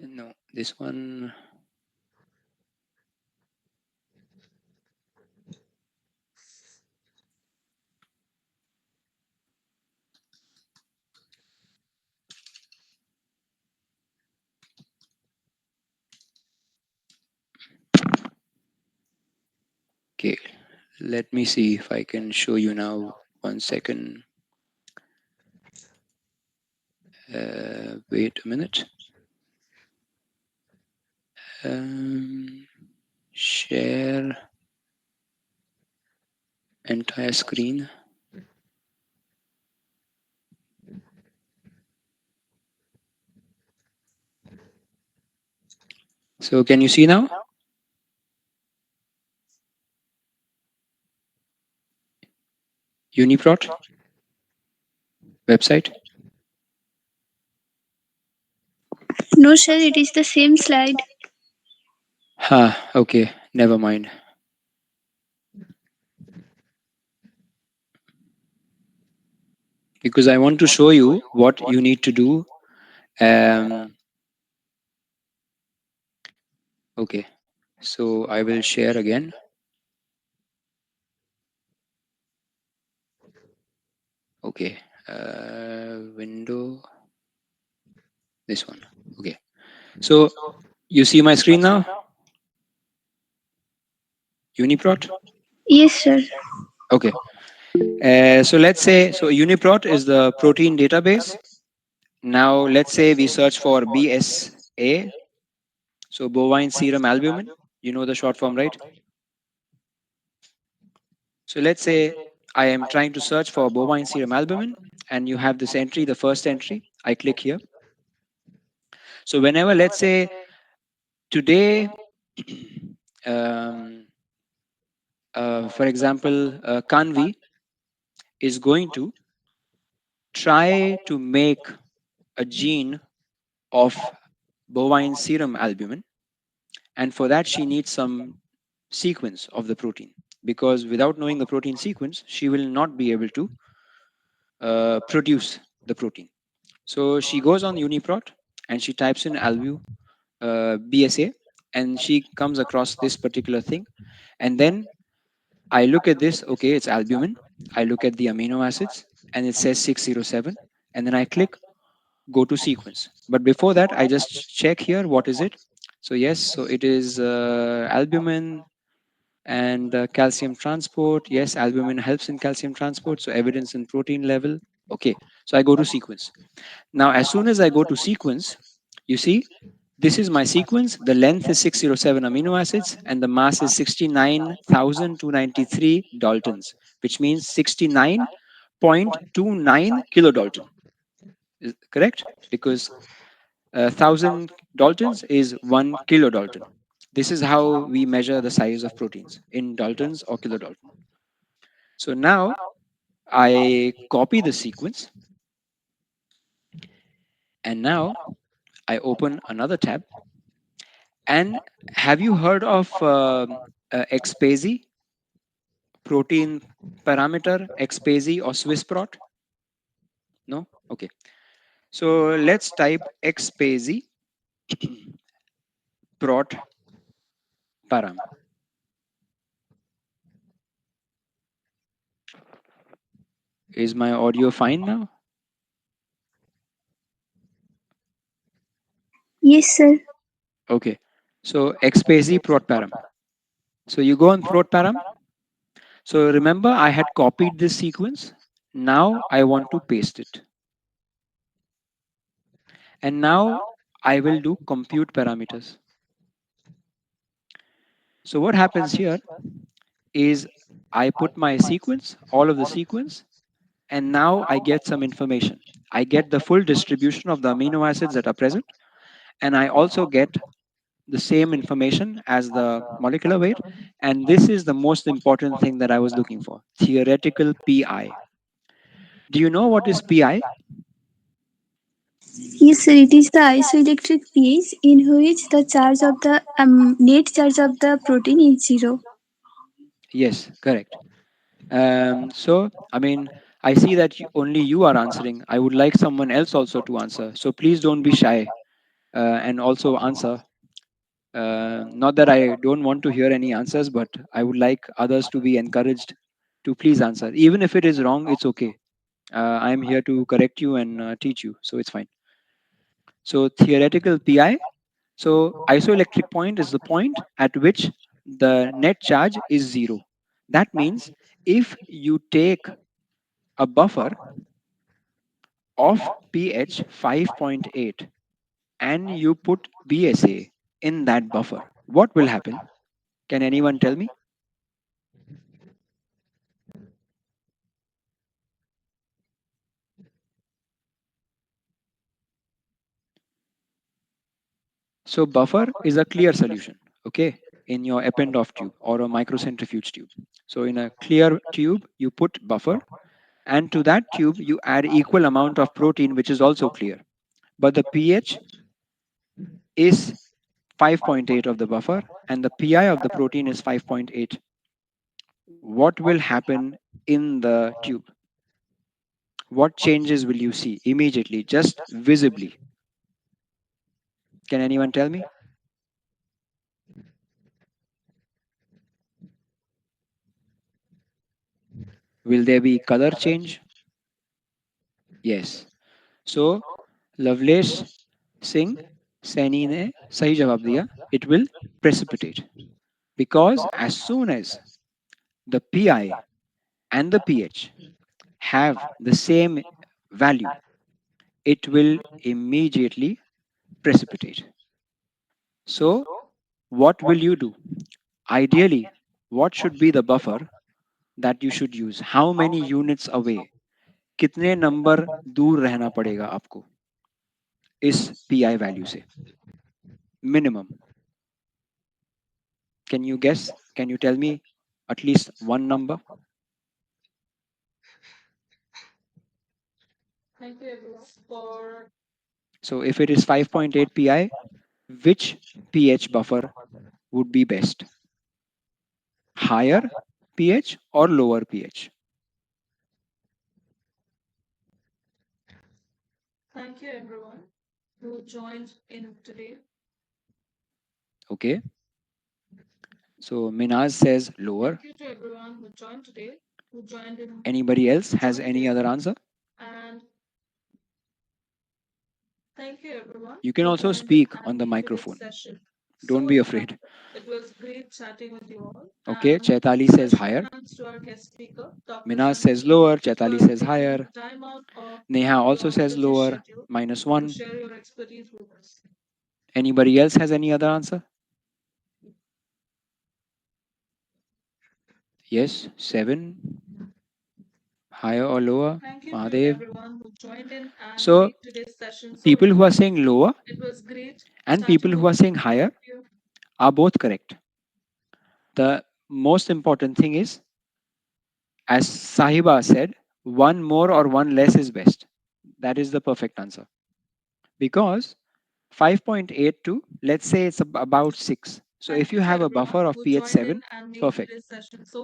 No, this one. Okay, let me see if I can show you now. 1 second. Wait a minute. Share entire screen. So can you see now? Uniprot website. No, sir, it is the same slide. Okay, never mind. Because I want to show you what you need to do. Okay, so I will share again. Okay, window, this one. Okay, so you see my screen now? Uniprot? Yes, sir. Okay, so let's say, so Uniprot is the protein database. Now let's say we search for BSA, so bovine serum albumin. You know the short form, right? So let's say I am trying to search for bovine serum albumin, and you have this entry, the first entry. I click here. So whenever, let's say today, um, for example, Kanvi is going to try to make a gene of bovine serum albumin, and for that she needs some sequence of the protein, because without knowing the protein sequence she will not be able to produce the protein. So she goes on Uniprot and she types in BSA, and she comes across this particular thing. And then I look at this, okay, it's albumin. I look at the amino acids and it says 607. And then I click go to sequence. But before that, I just check here, what is it? So yes, so it is albumin and calcium transport. Yes, albumin helps in calcium transport. So evidence in protein level. Okay, so I go to sequence. Now, as soon as I go to sequence, you see, this is my sequence. The length is 607 amino acids and the mass is 69,293 Daltons, which means 69.29 kilodalton. Is correct? Because 1,000 Daltons is 1 kilodalton. This is how we measure the size of proteins in Daltons or kilodalton. So now I copy the sequence, and now I open another tab. And have you heard of XPASY, protein parameter, XPASY or SwissProt? No? Okay. So let's type XPASY prot param. Is my audio fine now? Yes, sir. Okay. So XPASY prot param. So you go on prot param. So remember, I had copied this sequence. Now I want to paste it. And now I will do compute parameters. So what happens here is I put my sequence, all of the sequence, and now I get some information. I get the full distribution of the amino acids that are present, and I also get the same information as the molecular weight. And this is the most important thing that I was looking for, theoretical PI. Do you know what is PI? Yes, sir. It is the isoelectric pH in which the charge of the net charge of the protein is zero. Yes, correct. So, I mean, I see that only you are answering. I would like someone else also to answer. So please don't be shy. and also answer. Not that I don't want to hear any answers, but I would like others to be encouraged to please answer. Even if it is wrong, it's okay. I'm here to correct you and teach you, so it's fine. So theoretical PI. So isoelectric point is the point at which the net charge is zero. That means if you take a buffer of pH 5.8 and you put BSA in that buffer, what will happen? Can anyone tell me? So buffer is a clear solution, okay, in your Eppendorf tube or a microcentrifuge tube. So in a clear tube, you put buffer, and to that tube you add equal amount of protein, which is also clear. But the pH is 5.8 of the buffer, and the PI of the protein is 5.8. What will happen in the tube? What changes will you see immediately, just visibly? Can anyone tell me? Will there be color change? Yes. So लवलेश सिंह सैनी ने सही जवाब दिया. It will precipitate because as soon as the PI and the pH have the same value, it will immediately precipitate. So what will you do? Ideally, what should be the buffer that you should use? How many units away? कितने number दूर रहना पड़ेगा आपको इस PI value से minimum? Can you guess? Can you tell me at least one number? So if it is 5.8 pi, which pH buffer would be best? Higher pH or lower pH? Okay. So Minaz says lower. Anybody else has any other answer? You can also speak on the microphone. Don't be afraid. Okay. Chaitali says higher. Minaz says lower. Chaitali says higher. Neha also says lower. -1. Anybody else has any other answer? Yes. 7. Higher or lower? Mahadev. So people who are saying lower and people who are saying higher are both correct. The most important thing is, as Sahiba said, one more or one less is best. That is the perfect answer. Because 5.8 to, let's say it's about 6. So if you have a buffer of pH 7, perfect.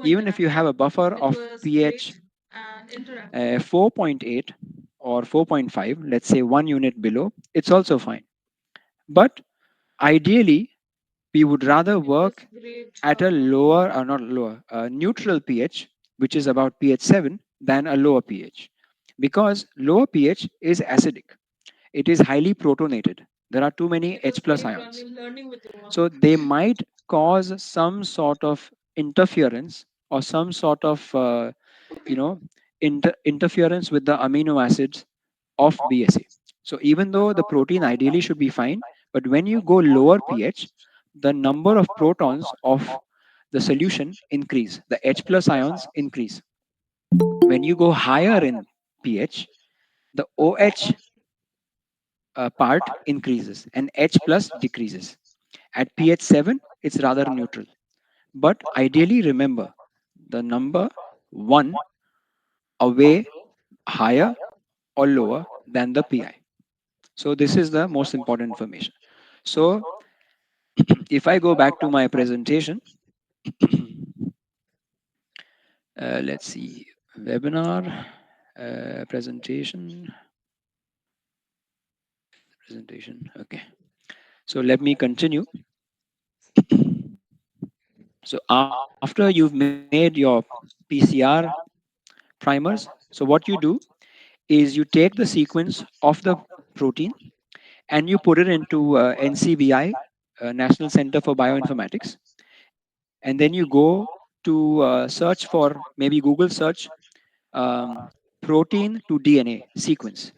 Even if you have a buffer of pH 4.8 or 4.5, let's say 1 unit below, it's also fine. But ideally, we would rather work at a lower, or not lower, neutral pH, which is about pH 7, than a lower pH. Because lower pH is acidic, it is highly protonated. There are too many H plus ions. So they might cause some sort of interference or some sort of, you know, interference with the amino acids of BSA. So even though the protein ideally should be fine, but when you go lower pH, the number of protons of the solution increase. The H plus ions increase. When you go higher in pH, the OH part increases and H plus decreases. At pH 7, it's rather neutral. But ideally, remember the number 1 away higher or lower than the PI. So this is the most important information. So if I go back to my presentation, let's see, webinar, presentation, okay. So let me continue. So after you've made your PCR primers, so what you do is you take the sequence of the protein and you put it into NCBI, National Center for Bioinformatics, and then you go to search for, maybe Google search, protein to DNA sequence.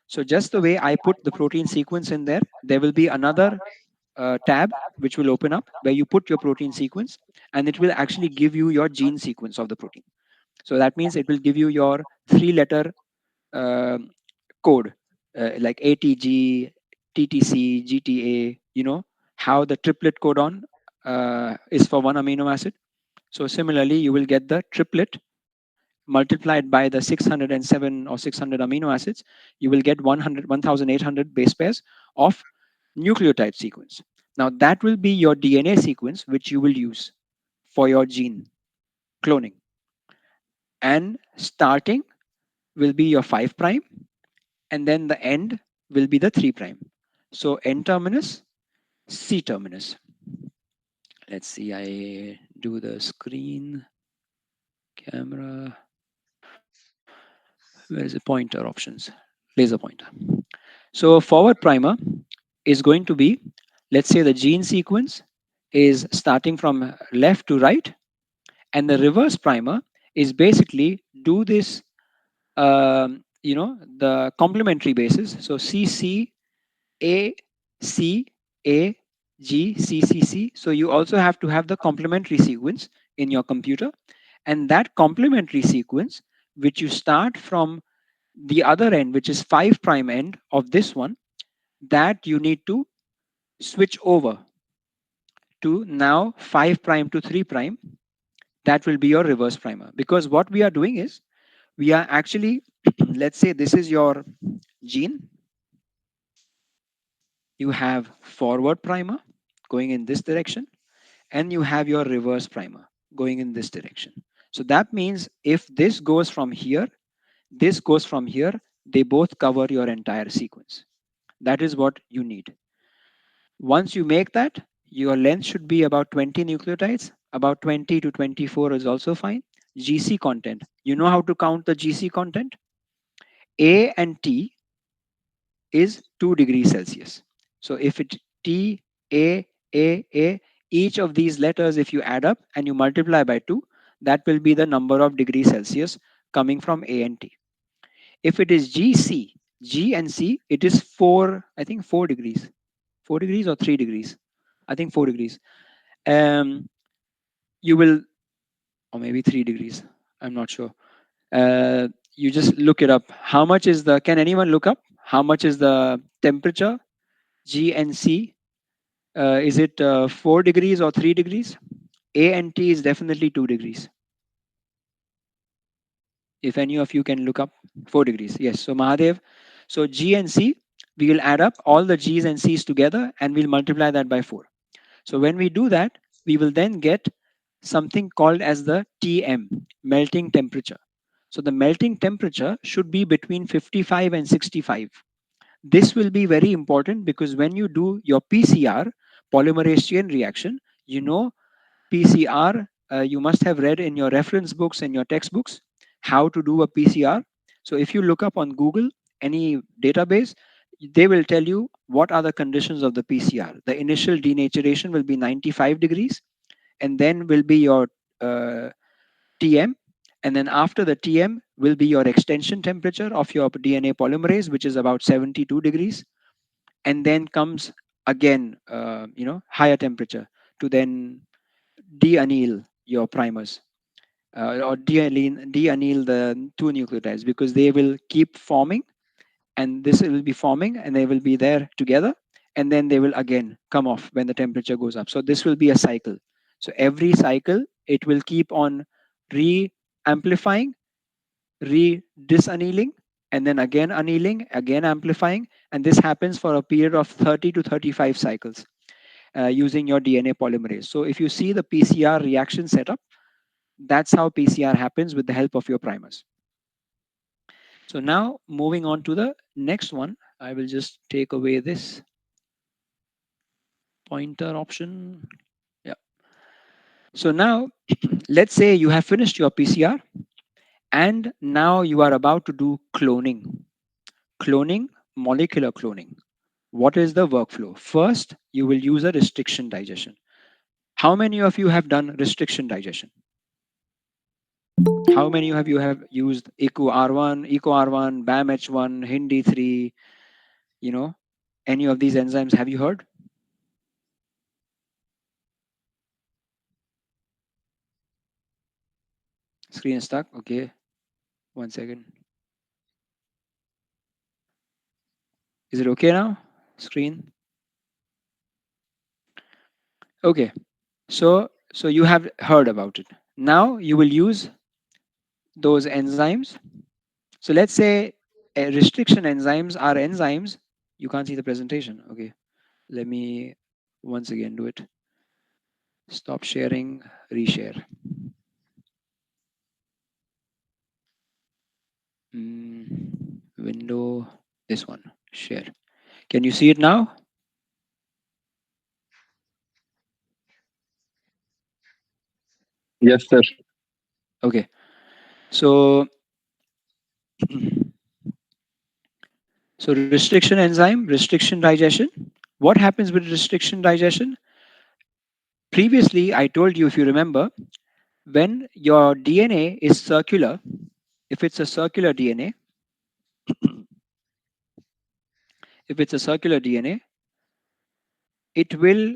So just the way I put the protein sequence in there, there will be another tab which will open up where you put your protein sequence, and it will actually give you your gene sequence of the protein. So that means it will give you your three-letter um code, like ATG, TTC, GTA. You know how the triplet codon is for one amino acid. So similarly, you will get the triplet multiplied by the 607 or 600 amino acids. You will get 1,800 base pairs of nucleotide sequence. Now that will be your DNA sequence, which you will use for your gene cloning. And starting will be your 5 prime, and then the end will be the 3 prime. So N terminus, C terminus. Let's see, I do the screen camera. Where is the pointer options? Laser pointer. So forward primer is going to be, let's say the gene sequence is starting from left to right, and the reverse primer is basically do this, the complementary basis. So CC A C A G C C C. So you also have to have the complementary sequence in your computer, and that complementary sequence, which you start from the other end, which is 5 prime end of this one, that you need to switch over to now 5 prime to 3 prime. That will be your reverse primer, because what we are doing is we are actually let's say this is your gene. You have forward primer going in this direction, and you have your reverse primer going in this direction. So that means if this goes from here, this goes from here, they both cover your entire sequence. That is what you need. Once you make that, your length should be about 20 nucleotides. About 20 to 24 is also fine. GC content. You know how to count the GC content? A and T is 2 degrees Celsius. So if it T, A, each of these letters, if you add up and you multiply by 2, that will be the number of degrees Celsius coming from A and T. If it is GC, G and C, it is 4, I think 4 degrees. 4 degrees or 3 degrees? I think 4 degrees. Um, you will, or maybe 3 degrees. I'm not sure. You just look it up. How much is the, can anyone look up? How much is the temperature? G and C, is it 4 degrees or 3 degrees? A and T is definitely 2 degrees. If any of you can look up 4 degrees. Yes. So Mahadev, so G and C, we will add up all the G's and C's together and we'll multiply that by 4. So when we do that, we will then get something called as the TM, melting temperature. So the melting temperature should be between 55 and 65. This will be very important because when you do your PCR, polymerase chain reaction, you know PCR, you must have read in your reference books and your textbooks how to do a PCR. So if you look up on Google, any database, they will tell you what are the conditions of the PCR. The initial denaturation will be 95 degrees, and then will be your uh, TM. And then after the TM will be your extension temperature of your DNA polymerase, which is about 72 degrees. And then comes again, higher temperature to then de-anneal your primers, or de-anneal the two nucleotides, because they will keep forming, and this will be forming and they will be there together, and then they will again come off when the temperature goes up. So this will be a cycle. So every cycle it will keep on re-amplifying, re-disannealing, and then again annealing, again amplifying, and this happens for a period of 30 to 35 cycles using your DNA polymerase. So if you see the PCR reaction setup, that's how PCR happens with the help of your primers. So now moving on to the next one, I will just take away this. pointer option. Yeah. So now, let's say you have finished your PCR and now you are about to do cloning. Cloning, molecular cloning. What is the workflow? First, you will use a restriction digestion. How many of you have done restriction digestion? How many of you have used EcoR1, BAMH1, HindD3, you know, any of these enzymes? Have you heard? Screen is stuck. Okay, one second. Is it okay now? Screen. Okay. So you have heard about it. Now you will use those enzymes. So let's say restriction enzymes are enzymes. You can't see the presentation. Okay. Let me once again do it. Stop sharing, reshare. Window, this one, share. Can you see it now? Yes, sir. Okay. So, so restriction enzyme, restriction digestion. What happens with restriction digestion? Previously, I told you, if you remember, when your DNA is circular, if it's a circular DNA, if it's a circular DNA, it will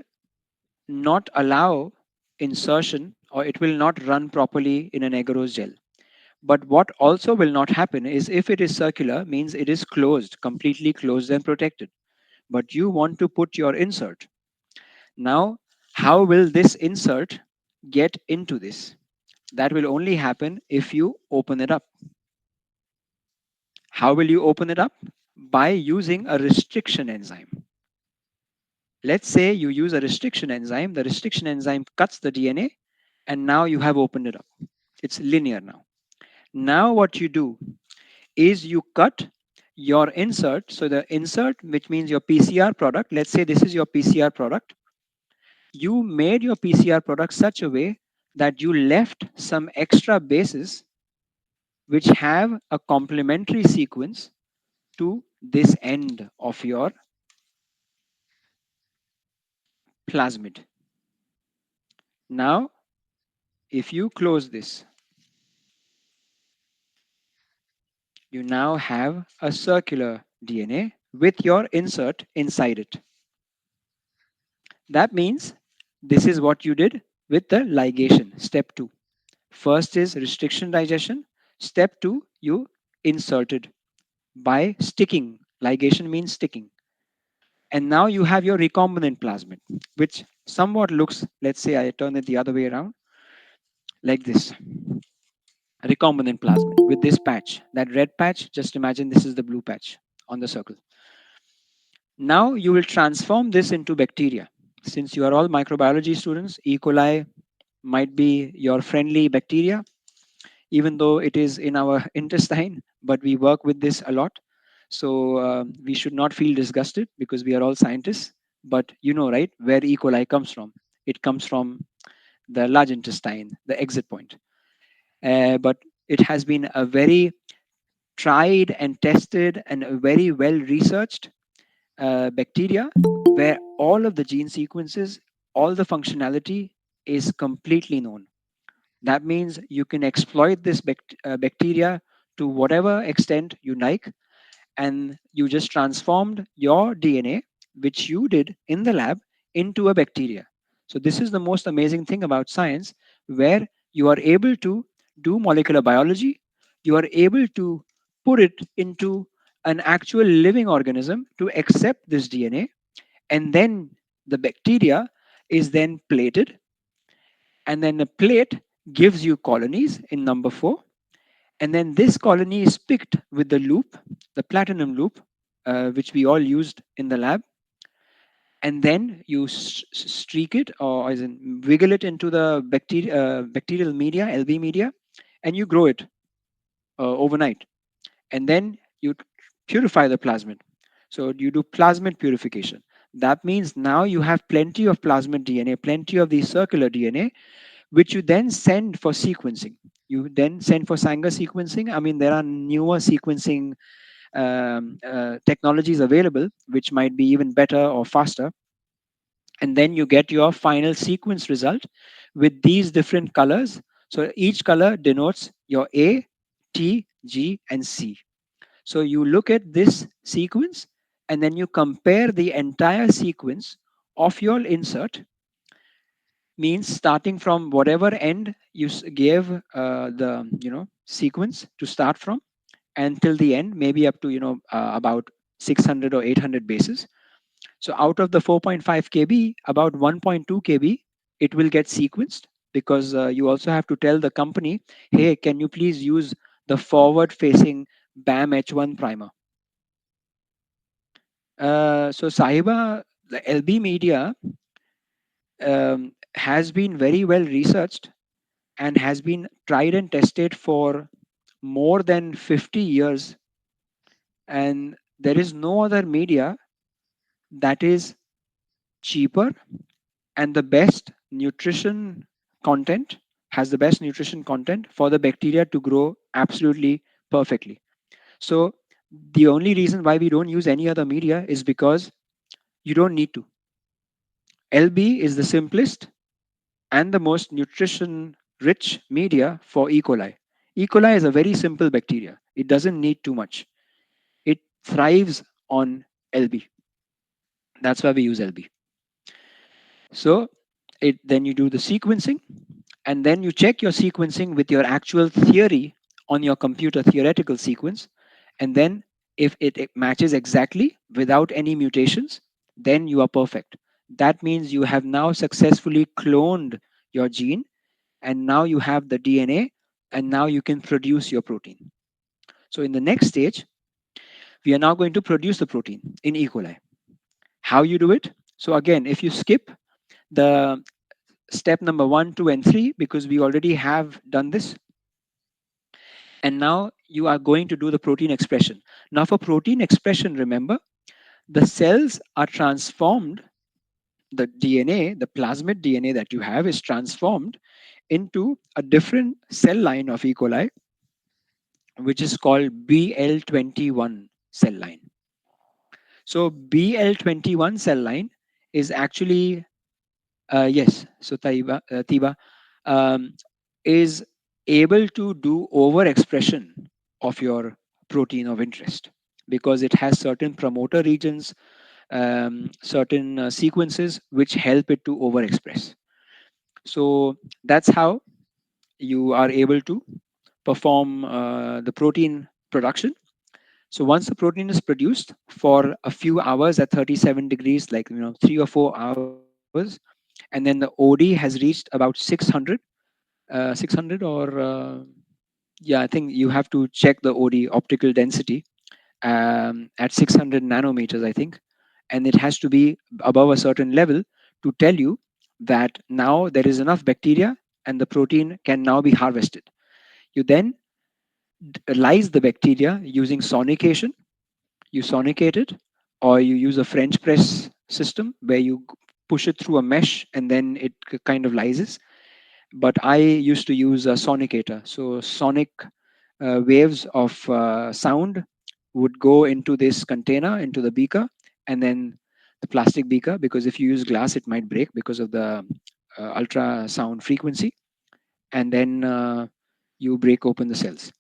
not allow insertion or it will not run properly in an agarose gel. But what also will not happen is if it is circular, means it is closed, completely closed and protected. But you want to put your insert. Now, how will this insert get into this? That will only happen if you open it up. How will you open it up? By using a restriction enzyme. Let's say you use a restriction enzyme, the restriction enzyme cuts the DNA, and now you have opened it up. It's linear now. Now, what you do is you cut your insert. So, the insert, which means your PCR product, let's say this is your PCR product, you made your PCR product such a way that you left some extra bases which have a complementary sequence to this end of your plasmid. Now, if you close this, you now have a circular DNA with your insert inside it. That means this is what you did with the ligation, step 2. First is restriction digestion. Step 2, you inserted by sticking. Ligation means sticking. And now you have your recombinant plasmid, which somewhat looks, let's say I turn it the other way around, like this. Recombinant plasmid with this patch. That red patch, just imagine this is the blue patch on the circle. Now you will transform this into bacteria. Since you are all microbiology students, E. coli might be your friendly bacteria, even though it is in our intestine, but we work with this a lot. So we should not feel disgusted because we are all scientists. But you know, right, where E. coli comes from? It comes from the large intestine, the exit point. But it has been a very tried and tested and a very well researched bacteria where all of the gene sequences, all the functionality is completely known. That means you can exploit this bacteria to whatever extent you like, and you just transformed your DNA, which you did in the lab, into a bacteria. So, this is the most amazing thing about science, where you are able to do molecular biology, you are able to put it into an actual living organism to accept this DNA, and then the bacteria is then plated, and then a plate gives you colonies in number 4, and then this colony is picked with the loop, the platinum loop, which we all used in the lab, and then you streak it, or as in wiggle it into the bacterial media, LB media, and you grow it overnight, and then you purify the plasmid. So you do plasmid purification. That means now you have plenty of plasmid DNA, plenty of the circular DNA, which you then send for sequencing. You then send for Sanger sequencing. I mean, there are newer sequencing technologies available, which might be even better or faster. And then you get your final sequence result with these different colors. So each color denotes your A, T, G, and C. So you look at this sequence and then you compare the entire sequence of your insert, means starting from whatever end you gave the sequence to start from until the end, maybe up to about 600 or 800 bases. So out of the 4.5 kb, about 1.2 kb it will get sequenced, because you also have to tell the company, hey, can you please use the forward facing BAM H1 primer. So Sahiba, the LB media has been very well researched and has been tried and tested for more than 50 years. And there is no other media that is cheaper and the best nutrition content, has the best nutrition content for the bacteria to grow absolutely perfectly. So the only reason why we don't use any other media is because you don't need to. LB is the simplest and the most nutrition rich media for E. coli. E. coli is a very simple bacteria. It doesn't need too much. It thrives on LB. That's why we use LB. So then you do the sequencing, and then you check your sequencing with your actual theory on your computer theoretical sequence. And then if it matches exactly without any mutations, then you are perfect. That means you have now successfully cloned your gene, and now you have the DNA, and now you can produce your protein. So in the next stage, we are now going to produce the protein in E. coli. How you do it? So again, if you skip the step number 1, 2, and 3, because we already have done this, and now you are going to do the protein expression. Now for protein expression, remember, the cells are transformed, the DNA, the plasmid DNA that you have is transformed into a different cell line of E. coli, which is called BL21 cell line. So BL21 cell line is actually, yes, so Tiba um, is able to do overexpression of your protein of interest, because it has certain promoter regions, certain sequences which help it to overexpress. So that's how you are able to perform the protein production. So once the protein is produced for a few hours at 37 degrees, like 3 or 4 hours, and then the OD has reached about 600, 600 or yeah, I think you have to check the OD optical density at 600 nanometers, I think, and it has to be above a certain level to tell you that now there is enough bacteria and the protein can now be harvested. You then lyse the bacteria using sonication. You sonicate it, or you use a French press system where you push it through a mesh and then it kind of lyses. But I used to use a sonicator. So sonic waves of sound would go into this container, into the beaker, and then the plastic beaker, because if you use glass, it might break because of the ultrasound frequency. And then you break open the cells.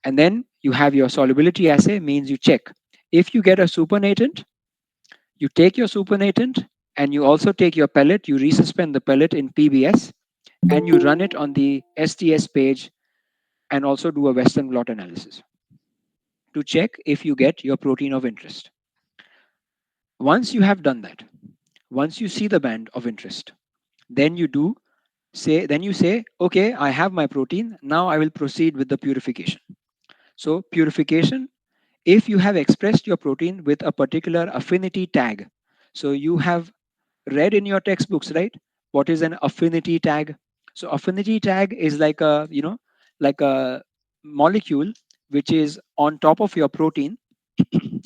And then you have your solubility assay, means you check. If you get a supernatant, you take your supernatant and you also take your pellet, you resuspend the pellet in PBS, and you run it on the STS page, and also do a Western blot analysis to check if you get your protein of interest. Once you have done that, once you see the band of interest, then you say, okay, I have my protein. Now I will proceed with the purification. So purification, if you have expressed your protein with a particular affinity tag, so you have read in your textbooks, right? What is an affinity tag? So affinity tag is like like a molecule which is on top of your protein.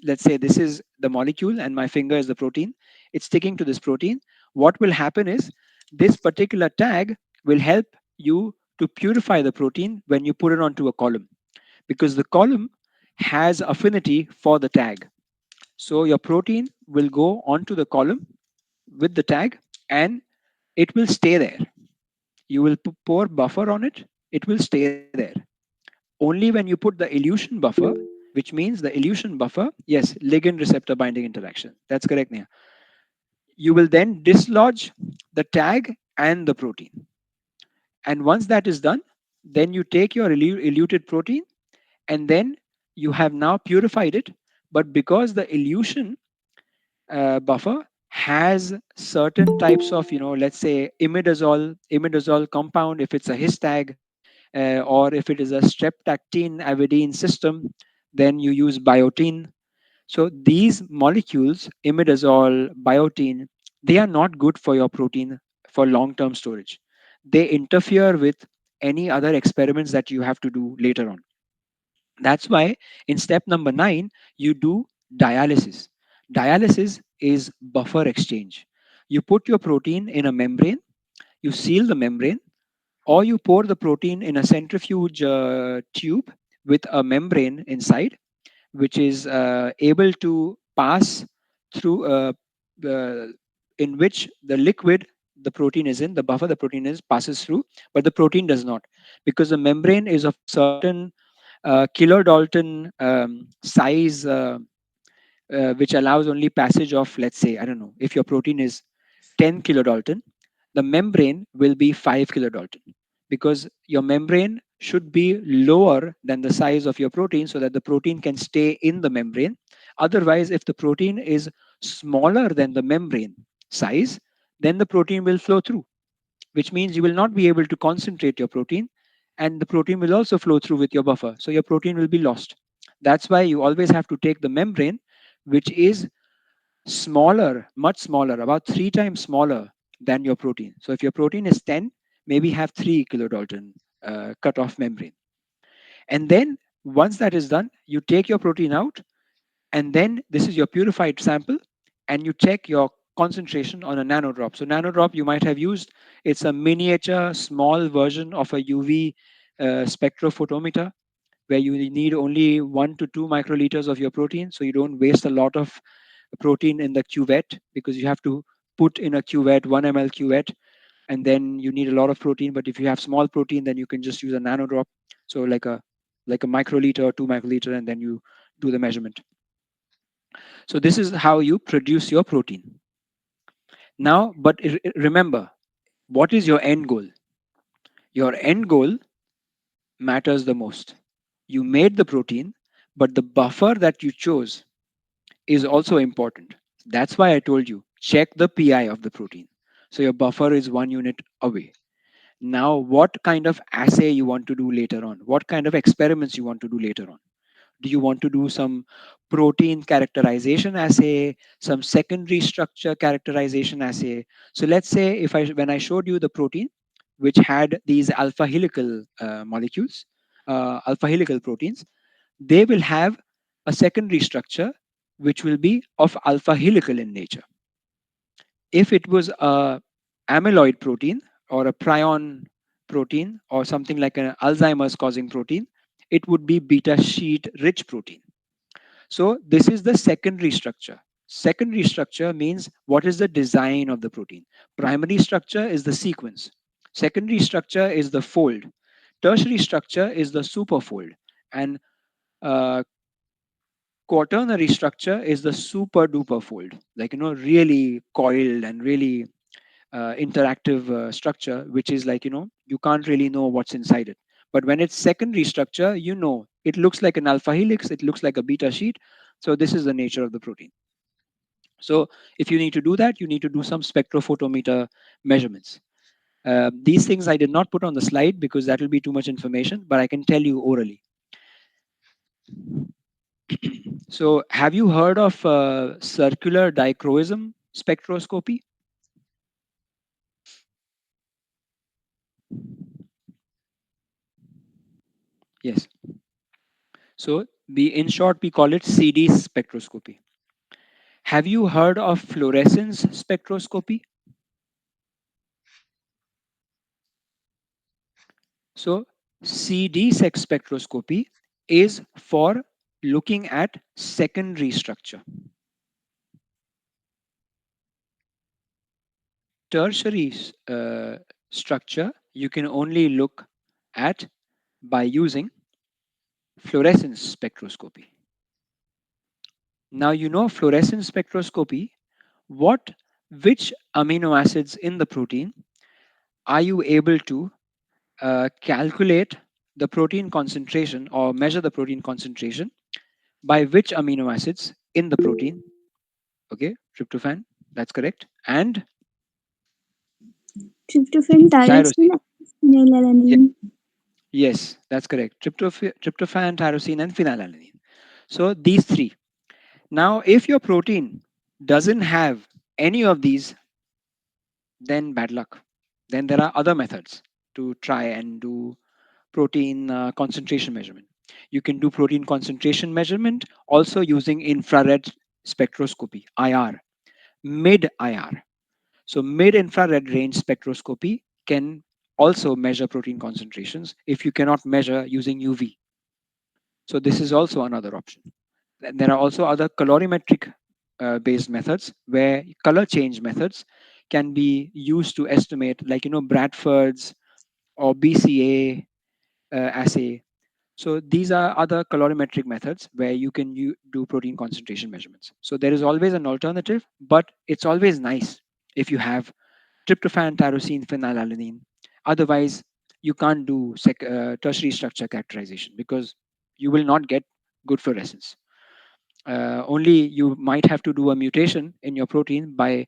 Let's say this is the molecule and my finger is the protein. it's sticking to this protein. What will happen is this particular tag will help you to purify the protein when you put it onto a column, because the column has affinity for the tag. So your protein will go onto the column with the tag, and it will stay there. You will pour buffer on it, it will stay there. Only when you put the elution buffer, which means the elution buffer, yes, ligand receptor binding interaction. That's correct, Neha. You will then dislodge the tag and the protein. And once that is done, then you take your eluted protein, and then you have now purified it. But because the elution buffer has certain types of, let's say imidazole compound, if it's a his tag, or if it is a streptactine avidine system, then you use biotin. So these molecules, imidazole, biotin, they are not good for your protein for long-term storage. They interfere with any other experiments that you have to do later on. That's why in step number 9, you do dialysis. Dialysis is buffer exchange. You put your protein in a membrane, you seal the membrane, or you pour the protein in a centrifuge tube with a membrane inside, which is able to pass through, in which the liquid the protein is in, the buffer the protein is, passes through, but the protein does not, because the membrane is of a certain kilodalton size, which allows only passage of, let's say, I don't know, if your protein is 10 kilodalton, the membrane will be 5 kilodalton, because your membrane should be lower than the size of your protein so that the protein can stay in the membrane. Otherwise, if the protein is smaller than the membrane size, then the protein will flow through, which means you will not be able to concentrate your protein, and the protein will also flow through with your buffer. So your protein will be lost. That's why you always have to take the membrane, which is smaller, much smaller, about 3 times smaller than your protein. So if your protein is 10, maybe have 3 kilodalton cutoff membrane. And then once that is done, you take your protein out, and then this is your purified sample, and you check your concentration on a nanodrop. So nanodrop you might have used, it's a miniature small version of a UV spectrophotometer, where you need only 1 to 2 microliters of your protein, so you don't waste a lot of protein in the cuvette, because you have to put in a cuvette, 1 ml cuvette, and then you need a lot of protein. But if you have small protein, then you can just use a nanodrop, so like a microliter or 2 microliter, and then you do the measurement. So this is how you produce your protein. Now, but remember, what is your end goal? Your end goal matters the most. You made the protein, but the buffer that you chose is also important. That's why I told you, check the PI of the protein. So your buffer is 1 unit away. Now, what kind of assay you want to do later on? What kind of experiments you want to do later on? Do you want to do some protein characterization assay, some secondary structure characterization assay? So let's say if when I showed you the protein, which had these alpha helical molecules, alpha helical proteins, they will have a secondary structure which will be of alpha helical in nature. If it was a amyloid protein or a prion protein or something like an Alzheimer's causing protein, it would be beta sheet rich protein. So this is the secondary structure. Secondary structure means what is the design of the protein. Primary structure is the sequence. Secondary structure is the fold. Tertiary structure is the superfold. And uh, quaternary structure is the super duper fold, like, really coiled and really interactive structure, which is like, you can't really know what's inside it. But when it's secondary structure, it looks like an alpha helix, it looks like a beta sheet. So this is the nature of the protein. So if you need to do that, you need to do some spectrophotometer measurements. These things I did not put on the slide because that will be too much information, but I can tell you orally. So have you heard of circular dichroism spectroscopy? Yes. So in short, we call it CD spectroscopy. Have you heard of fluorescence spectroscopy? So, CD spectroscopy is for looking at secondary structure. Tertiary structure you can only look at by using fluorescence spectroscopy. Now you know fluorescence spectroscopy, what which amino acids in the protein are you able to calculate the protein concentration or measure the protein concentration by which amino acids in the protein. Okay, tryptophan, that's correct. And Tryptophan, tyrosine, tyrosine. Ye- phenylalanine. yes, that's correct. Tryptophan, tyrosine, and phenylalanine. So these three. Now, if your protein doesn't have any of these, then bad luck. Then there are other methods to try and do protein concentration measurement. You can do protein concentration measurement also using infrared spectroscopy, IR, mid IR. So, mid infrared range spectroscopy can also measure protein concentrations if you cannot measure using UV. So, this is also another option. There are also other colorimetric based methods where color change methods can be used to estimate, like Bradford's or BCA assay. So these are other colorimetric methods where you can do protein concentration measurements. So there is always an alternative, but it's always nice if you have tryptophan, tyrosine, phenylalanine. Otherwise, you can't do tertiary structure characterization because you will not get good fluorescence. Only you might have to do a mutation in your protein by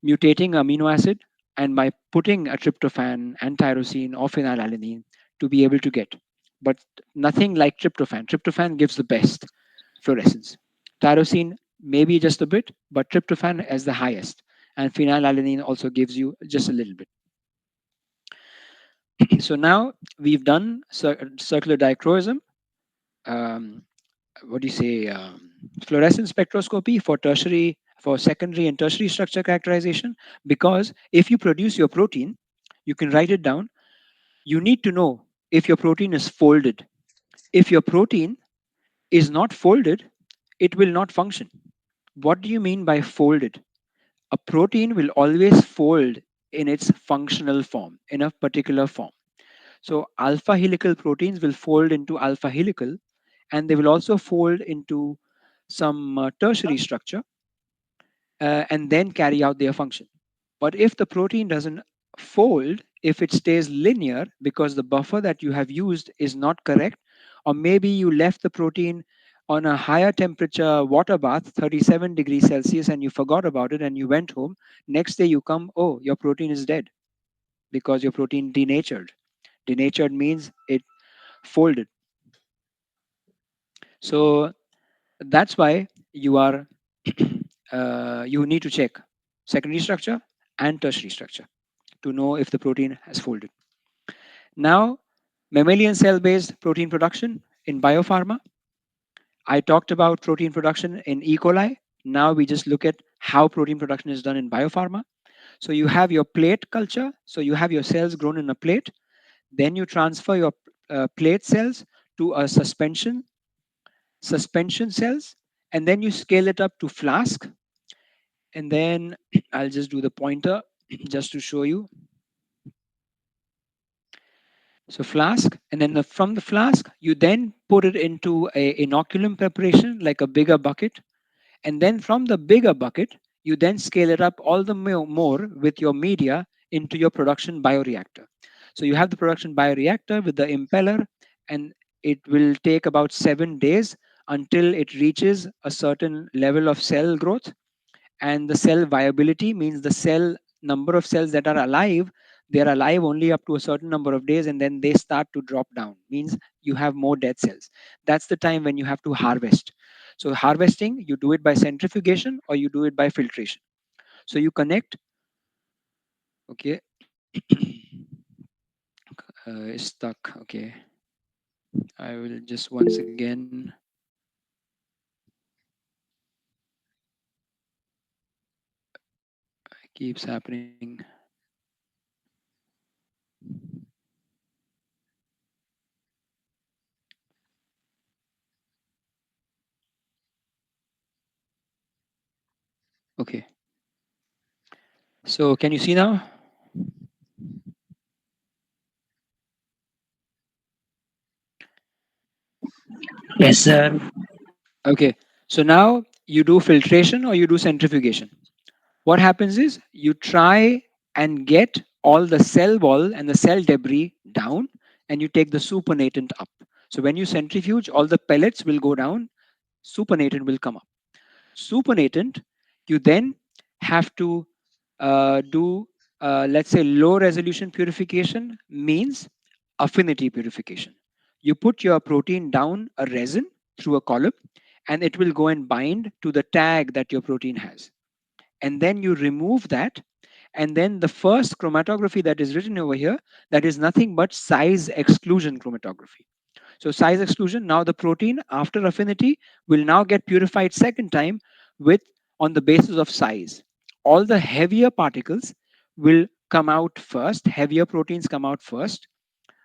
mutating amino acid and by putting a tryptophan and tyrosine or phenylalanine to be able to get. But nothing like tryptophan. Tryptophan gives the best fluorescence. Tyrosine maybe just a bit, but tryptophan is the highest. And phenylalanine also gives you just a little bit. So now we've done circular dichroism. Um, what do you say? Fluorescence spectroscopy for tertiary, for secondary and tertiary structure characterization. Because if you produce your protein, you can write it down. You need to know if your protein is folded. If your protein is not folded, it will not function. What do you mean by folded? A protein will always fold in its functional form, in a particular form. So alpha helical proteins will fold into alpha helical, and they will also fold into some tertiary structure and then carry out their function. But if the protein doesn't fold, if it stays linear because the buffer that you have used is not correct, or maybe you left the protein on a higher temperature water bath, 37 degrees Celsius, and you forgot about it and you went home, next day you come, oh, your protein is dead because your protein denatured. Denatured means it folded. So that's why you are you need to check secondary structure and tertiary structure to know if the protein has folded. Now, mammalian cell based protein production in biopharma. I talked about protein production in E. coli. Now we just look at how protein production is done in biopharma. So you have your plate culture. So you have your cells grown in a plate. Then you transfer your plate cells to a suspension cells, and then you scale it up to flask. And then I'll just do the pointer just to show you. So flask, and then from the flask, you then put it into a inoculum preparation, like a bigger bucket. And then from the bigger bucket, you then scale it up all the more with your media into your production bioreactor. So you have the production bioreactor with the impeller, and it will take about 7 days until it reaches a certain level of cell growth. And the cell viability means the cell number of cells that are alive, they're alive only up to a certain number of days, and then they start to drop down, means you have more dead cells. That's the time when you have to harvest. So harvesting, you do it by centrifugation or you do it by filtration. So you connect. Okay. It's stuck. Okay, I will just once again keeps happening. Okay. So can you see now? Yes, sir. Okay. So now you do filtration or you do centrifugation. What happens is you try and get all the cell wall and the cell debris down, and you take the supernatant up. So when you centrifuge, all the pellets will go down, supernatant will come up. Supernatant, you then have to do, let's say, low resolution purification means affinity purification. You put your protein down a resin through a column, and it will go and bind to the tag that your protein has. And then you remove that, and then the first chromatography that is written over here, that is nothing but size exclusion chromatography. So size exclusion, now the protein after affinity will now get purified second time with, on the basis of size. All the heavier particles will come out first, heavier proteins come out first.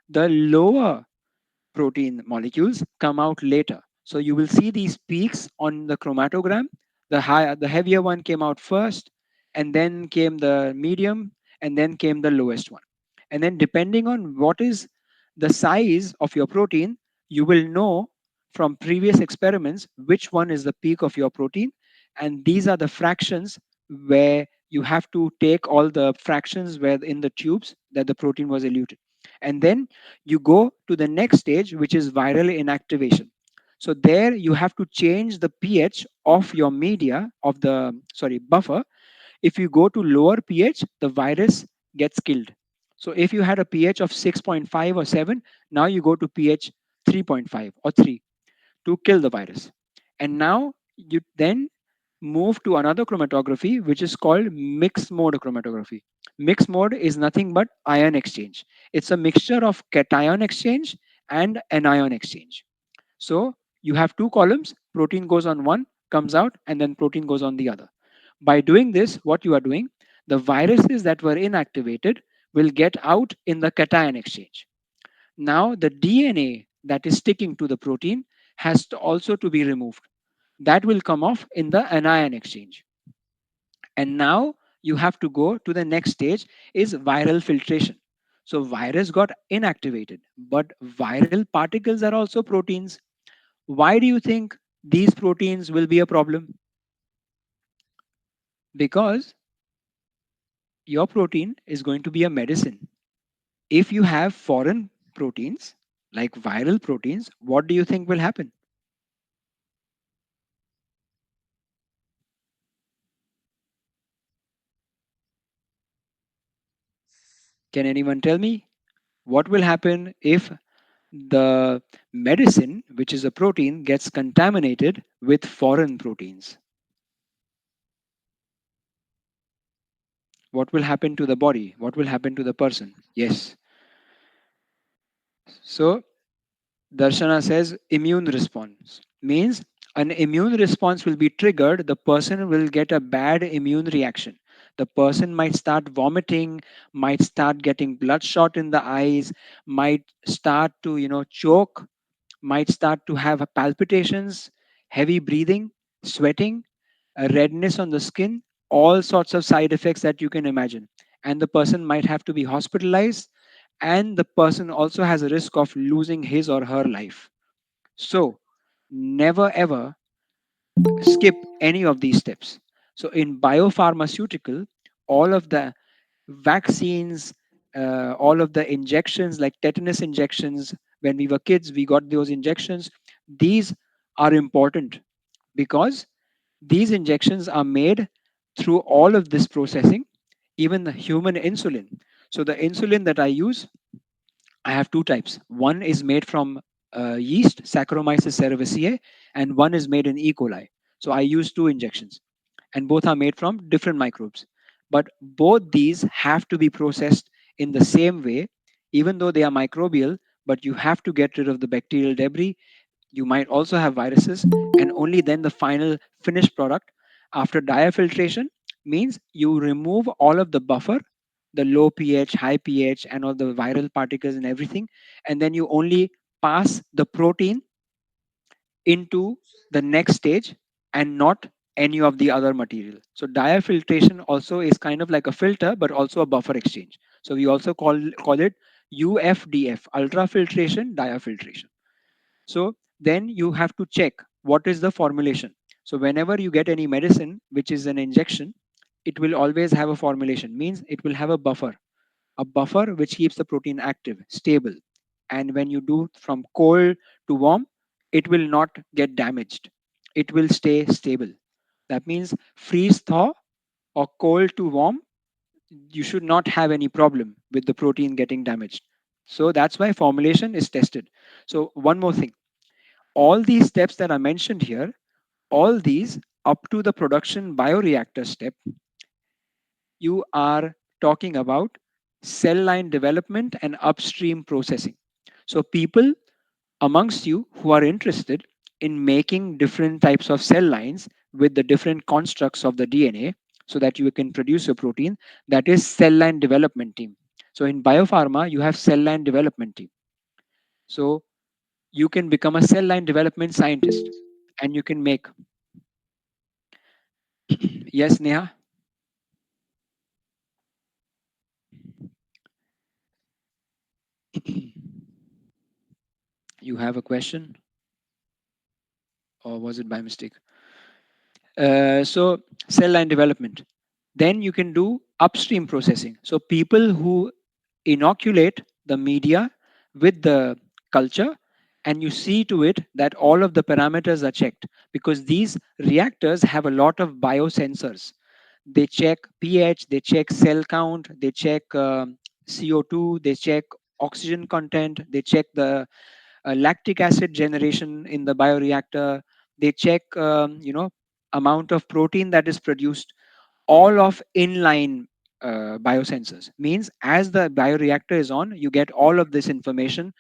The lower protein molecules come out later. So you will see these peaks on the chromatogram. The heavier one came out first, and then came the medium, and then came the lowest one. And then depending on what is the size of your protein, you will know from previous experiments which one is the peak of your protein. And these are the fractions where you have to take all the fractions where in the tubes that the protein was eluted. And then you go to the next stage, which is viral inactivation. So there you have to change the pH of your media, of the, sorry, buffer. If you go to lower pH, the virus gets killed. So if you had a pH of 6.5 or 7, now you go to pH 3.5 or 3 to kill the virus. And now you then move to another chromatography, which is called mixed mode chromatography. Mixed mode is nothing but ion exchange. It's a mixture of cation exchange and anion exchange. So you have two columns, protein goes on one, comes out, and then protein goes on the other. By doing this, what you are doing, the viruses that were inactivated will get out in the cation exchange. Now the DNA that is sticking to the protein has to also to be removed. That will come off in the anion exchange. And now you have to go to the next stage, is viral filtration. So virus got inactivated, but viral particles are also proteins. Why do you think these proteins will be a problem? Because your protein is going to be a medicine. If you have foreign proteins, like viral proteins, what do you think will happen? Can anyone tell me what will happen if the medicine, which is a protein, gets contaminated with foreign proteins? What will happen to the body? What will happen to the person? Yes. So Darshana says immune response means an immune response will be triggered. The person will get a bad immune reaction. The person might start vomiting, might start getting bloodshot in the eyes, might start to, choke, might start to have palpitations, heavy breathing, sweating, a redness on the skin, all sorts of side effects that you can imagine. And the person might have to be hospitalized, and the person also has a risk of losing his or her life. So, never ever skip any of these steps. So, in biopharmaceutical, all of the vaccines, all of the injections like tetanus injections, when we were kids, we got those injections. These are important because these injections are made through all of this processing, even the human insulin. So, the insulin that I use, I have two types. One is made from yeast, Saccharomyces cerevisiae, and one is made in E. coli. So I use two injections, and both are made from different microbes. But both these have to be processed in the same way, even though they are microbial, but you have to get rid of the bacterial debris. You might also have viruses, and only then the final finished product after diafiltration Means you remove all of the buffer, the low pH, high pH, and all the viral particles and everything, and then you only pass the protein into the next stage and not any of the other material. So diafiltration also is kind of like a filter, but also a buffer exchange. So we also call it UFDF, ultrafiltration diafiltration. So then you have to check what is the formulation. So whenever you get any medicine, which is an injection, it will always have a formulation, means it will have a buffer which keeps the protein active, stable. And when you do from cold to warm, it will not get damaged. It will stay stable. That means freeze thaw or cold to warm, you should not have any problem with the protein getting damaged. So that's why formulation is tested. So one more thing, all these steps that are mentioned here, all these up to the production bioreactor step, you are talking about cell line development and upstream processing. So people amongst you who are interested in making different types of cell lines with the different constructs of the DNA so that you can produce a protein, that is cell line development team. So in biopharma, you have cell line development team. So you can become a cell line development scientist and you can make. Yes, Neha, you have a question, or was it by mistake? So cell line development. Then you can do upstream processing. So people who inoculate the media with the culture, and you see to it that all of the parameters are checked, because these reactors have a lot of biosensors. They check pH, they check cell count, they check CO2, they check oxygen content, they check the lactic acid generation in the bioreactor, they check amount of protein that is produced, all of inline biosensors. Means as the bioreactor is on, you get all of this information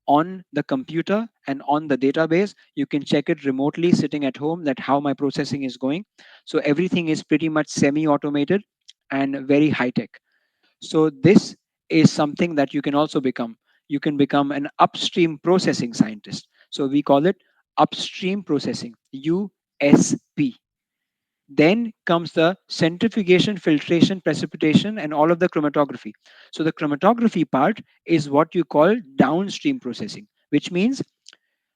on the computer and on the database. You can check it remotely sitting at home, that how my processing is going. So everything is pretty much semi automated and very high tech. So this is something that you can also become. You can become an upstream processing scientist. So we call it upstream processing, USP. Then comes the centrifugation, filtration, precipitation, and all of the chromatography. So the chromatography part is what you call downstream processing, which means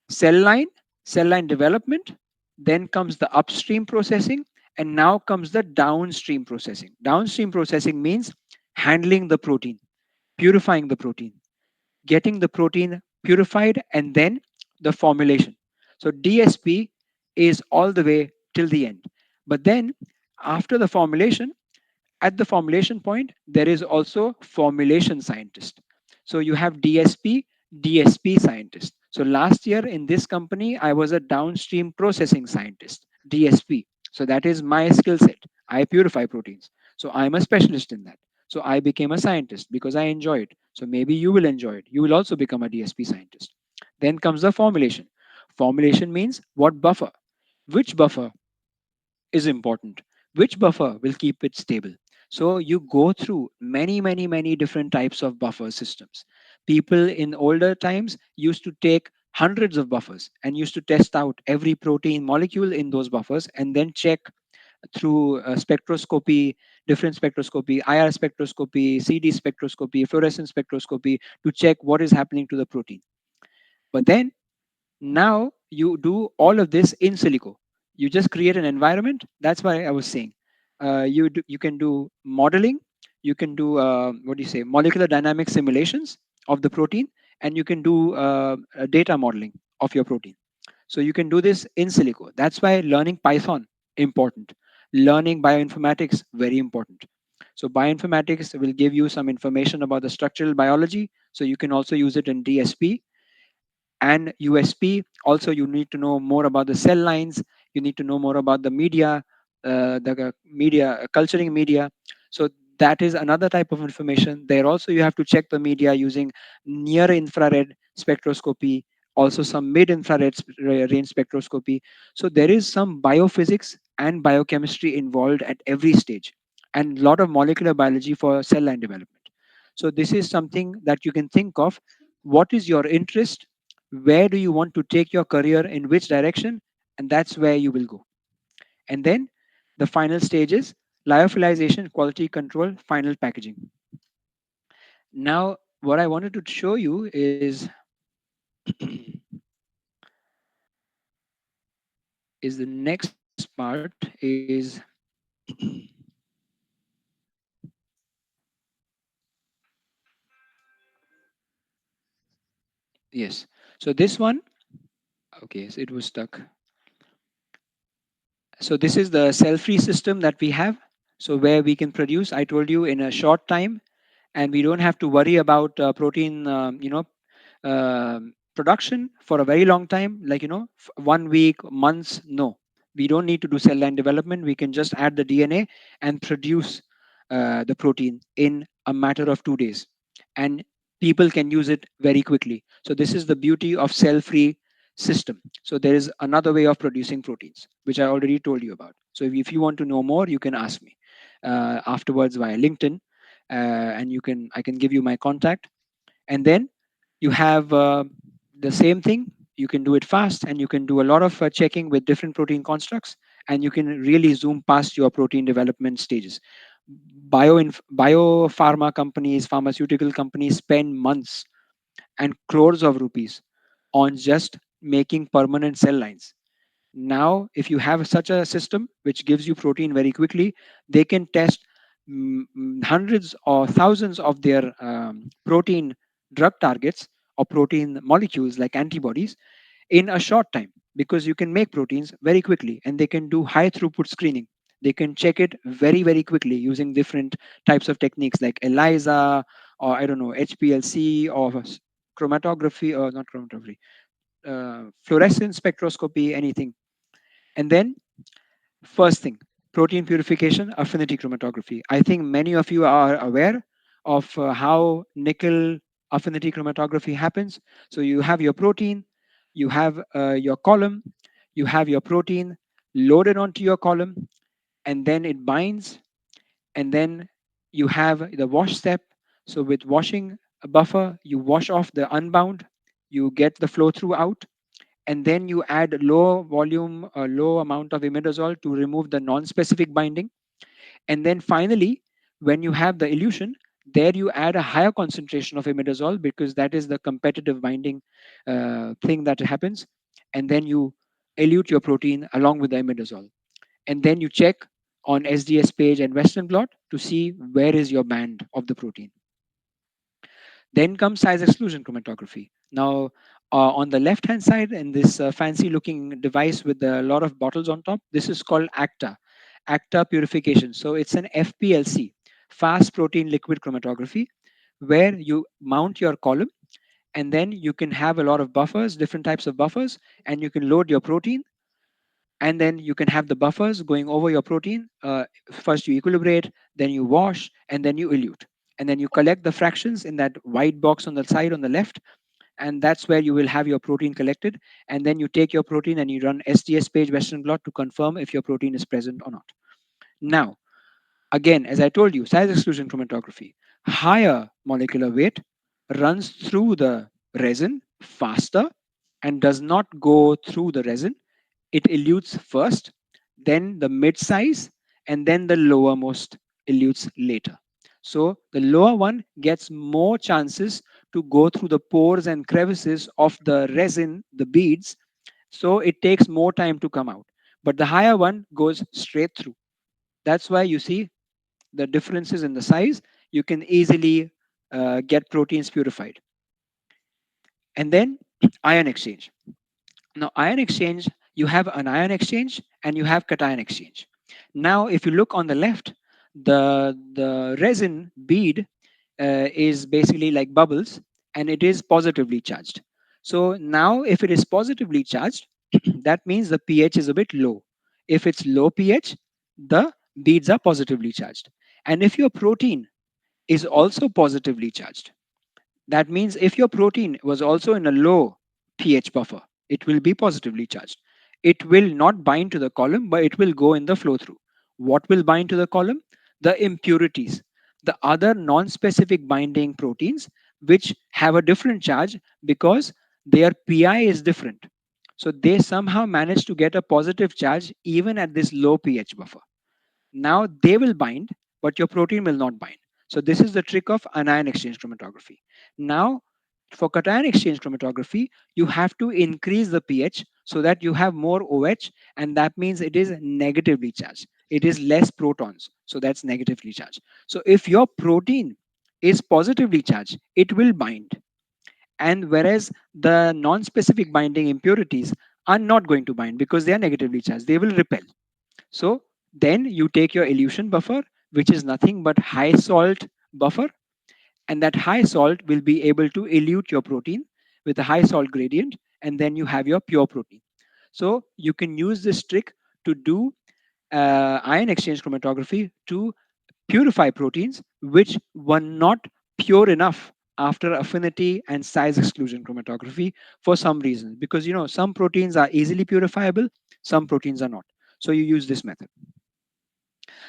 cell line, cell line development, then comes the upstream processing, and now comes the downstream processing. Downstream processing means handling the protein, purifying the protein, getting the protein purified, and then the formulation. So DSP is all the way till the end. But then after the formulation, at the formulation point, there is also formulation scientist. So you have DSP scientist. So last year in this company, I was a downstream processing scientist, DSP. So that is my skill set. I purify proteins. So I'm a specialist in that. So I became a scientist because I enjoy it. So maybe you will enjoy it. You will also become a DSP scientist. Then comes the formulation. Formulation means what buffer? Which buffer is important? Which buffer will keep it stable? So you go through many different types of buffer systems. People in older times used to take hundreds of buffers and used to test out every protein molecule in those buffers and then check through spectroscopy, different spectroscopy, IR spectroscopy, CD spectroscopy, fluorescence spectroscopy, to check what is happening to the protein. But then now you do all of this in silico. You just create an environment. That's why I was saying you can do modeling, you can do what do you say, molecular dynamic simulations of the protein, and you can do data modeling of your protein. So you can do this in silico. That's why learning Python important. Learning bioinformatics very important. So bioinformatics will give you some information about the structural biology. So you can also use it in DSP and USP. Also, you need to know more about the cell lines. You need to know more about the media, the media, culturing media. So that is another type of information. There also you have to check the media using near infrared spectroscopy, also some mid infrared range spectroscopy. So there is some biophysics and biochemistry involved at every stage. and a lot of molecular biology for cell line development. So this is something that you can think of. What is your interest? Where do you want to take your career? In which direction? And that's where you will go. And then the final stage is lyophilization, quality control, final packaging. Now, what I wanted to show you is the next part is yes. So this one, okay, so it was stuck. So this is the cell-free system that we have. So where we can produce, I told you, in a short time, and we don't have to worry about protein, production for a very long time, like 1 week, months. No, we don't need to do cell line development. We can just add the DNA and produce the protein in a matter of 2 days, and people can use it very quickly. So this is the beauty of cell-free system. So there is another way of producing proteins, which I already told you about. So if you want to know more, you can ask me afterwards via LinkedIn, and I can give you my contact. And then you have the same thing. You can do it fast, and you can do a lot of checking with different protein constructs, and you can really zoom past your protein development stages. Biopharma companies, pharmaceutical companies spend months and crores of rupees on just making permanent cell lines. Now, if you have such a system which gives you protein very quickly, they can test hundreds or thousands of their protein drug targets or protein molecules like antibodies in a short time, because you can make proteins very quickly and they can do high throughput screening. They can check it very, very quickly using different types of techniques like ELISA, or I don't know, HPLC, or chromatography, or not chromatography, fluorescence spectroscopy, anything. And then, first thing, protein purification, affinity chromatography. I think many of you are aware of how nickel affinity chromatography happens. So you have your protein, you have your column, you have your protein loaded onto your column, and then it binds, and then you have the wash step. So with washing a buffer, you wash off the unbound, you get the flow through out, and then you add low volume, low amount of imidazole to remove the non-specific binding. And then finally, when you have the elution, there you add a higher concentration of imidazole, because that is the competitive binding thing that happens. And then you elute your protein along with the imidazole. And then you check on SDS page and Western blot to see where is your band of the protein. Then comes size exclusion chromatography. Now, on the left hand side, in this fancy looking device with a lot of bottles on top, this is called ACTA purification. So it's an FPLC, fast protein liquid chromatography, where you mount your column, and then you can have a lot of buffers, different types of buffers, and you can load your protein, and then you can have the buffers going over your protein. First you equilibrate, then you wash, and then you elute, and then you collect the fractions in that white box on the side on the left, and that's where you will have your protein collected. And then you take your protein and you run SDS page Western blot to confirm if your protein is present or not. Now, again, as I told you, size exclusion chromatography, higher molecular weight, runs through the resin faster and does not go through the resin. It elutes first, then the mid size, and then the lowermost elutes later. So the lower one gets more chances to go through the pores and crevices of the resin, the beads, so it takes more time to come out. But the higher one goes straight through. That's why you see the differences in the size. You can easily get proteins purified. And then ion exchange. Now, ion exchange, you have an ion exchange and you have cation exchange. Now, if you look on the left, the resin bead is basically like bubbles, and it is positively charged. So now, if it is positively charged, that means the pH is a bit low. If it's low pH, the beads are positively charged. And if your protein is also positively charged, that means if your protein was also in a low pH buffer, it will be positively charged. It will not bind to the column, but it will go in the flow through. What will bind to the column? the impurities, the other non-specific binding proteins, which have a different charge because their pi is different. So they somehow manage to get a positive charge even at this low pH buffer. Now they will bind, but your protein will not bind. So this is the trick of anion exchange chromatography. Now, for cation exchange chromatography, you have to increase the pH so that you have more OH, and that means it is negatively charged. It is less protons, so that's negatively charged. So if your protein is positively charged, it will bind. And whereas the non-specific binding impurities are not going to bind because they are negatively charged, they will repel. So then you take your elution buffer, which is nothing but high salt buffer, and that high salt will be able to elute your protein with a high salt gradient, and then you have your pure protein. So you can use this trick to do ion exchange chromatography to purify proteins which were not pure enough after affinity and size exclusion chromatography for some reasons, because some proteins are easily purifiable, some proteins are not. So you use this method.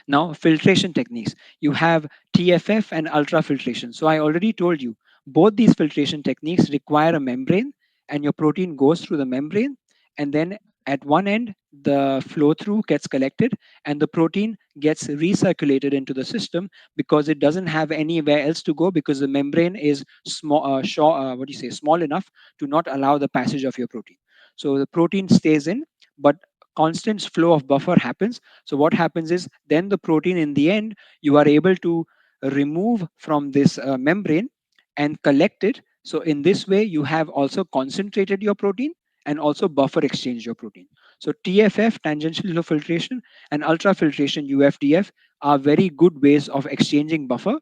Now, filtration techniques. You have TFF and ultrafiltration. So I already told you, both these filtration techniques require a membrane, and your protein goes through the membrane, and then at one end, the flow through gets collected, and the protein gets recirculated into the system because it doesn't have anywhere else to go, because the membrane is small, what do you say, small enough to not allow the passage of your protein. So the protein stays in, but constant flow of buffer happens. So what happens is then the protein in the end you are able to remove from this membrane and collect it. So in this way you have also concentrated your protein and also buffer exchange your protein. So TFF, tangential flow filtration, and ultrafiltration, UFDF, are very good ways of exchanging buffer